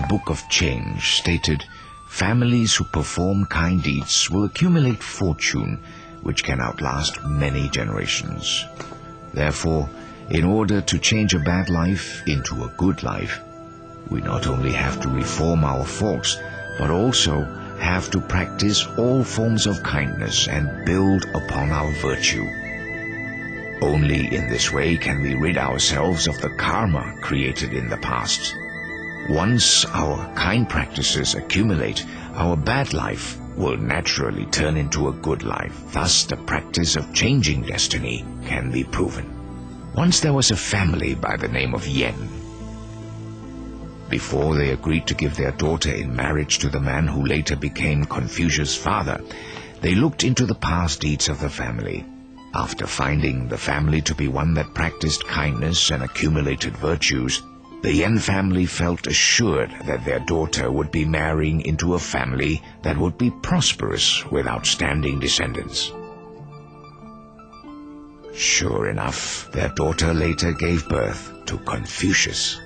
Book of Change stated, "Families who perform kind deeds will accumulate fortune which can outlast many generations." Therefore, in order to change a bad life into a good life, we not only have to reform our faults, but also have to practice all forms of kindness and build upon our virtue. Only in this way can we rid ourselves of the karma created in the past. Once our kind practices accumulate, our bad life will naturally turn into a good life. Thus, the practice of changing destiny can be proven. Once there was a family by the name of Yan. Before they agreed to give their daughter in marriage to the man who later became Confucius' father, they looked into the past deeds of the family. After finding the family to be one that practiced kindness and accumulated virtues, the Yan family felt assured that their daughter would be marrying into a family that would be prosperous with outstanding descendants. Sure enough, their daughter later gave birth to Confucius.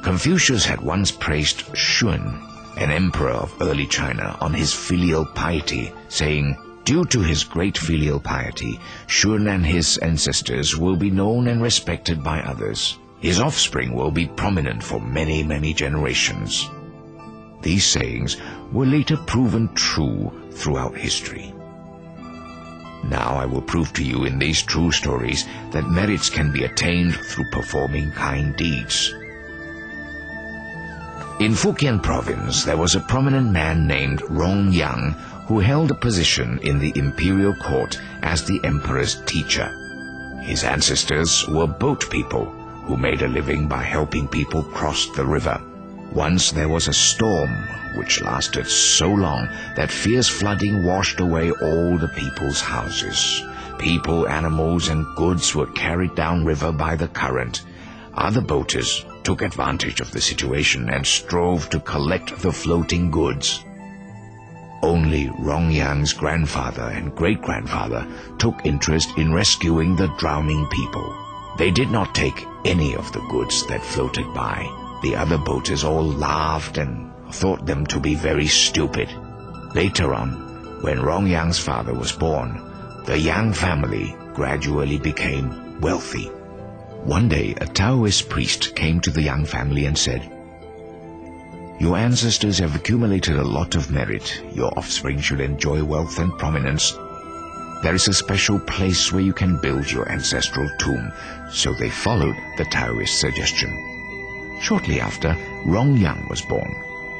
Confucius had once praised Shun, an emperor of early China, on his filial piety, saying, "Due to his great filial piety, Shun and his ancestors will be known and respected by others. His offspring will be prominent for many, many generations." These sayings were later proven true throughout history. Now I will prove to you in these true stories that merits can be attained through performing kind deeds. In Fujian province, there was a prominent man named Rong Yang who held a position in the imperial court as the emperor's teacher. His ancestors were boat people who made a living by helping people cross the river. Once there was a storm which lasted so long that fierce flooding washed away all the people's houses. People, animals, and goods were carried down river by the current. Other boaters took advantage of the situation and strove to collect the floating goods. Only Rong Yang's grandfather and great-grandfather took interest in rescuing the drowning people. They did not take any of the goods that floated by. The other boaters all laughed and thought them to be very stupid. Later on, when Rong Yang's father was born, the Yang family gradually became wealthy. One day, a Taoist priest came to the Yang family and said, "Your ancestors have accumulated a lot of merit. Your offspring should enjoy wealth and prominence. There is a special place where you can build your ancestral tomb." So they followed the Taoist suggestion. Shortly after, Rong Yang was born.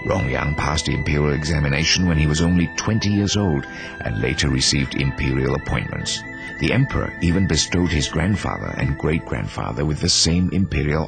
Rong Yang passed the imperial examination when he was only 20 years old and later received imperial appointments. The emperor even bestowed his grandfather and great-grandfather with the same imperial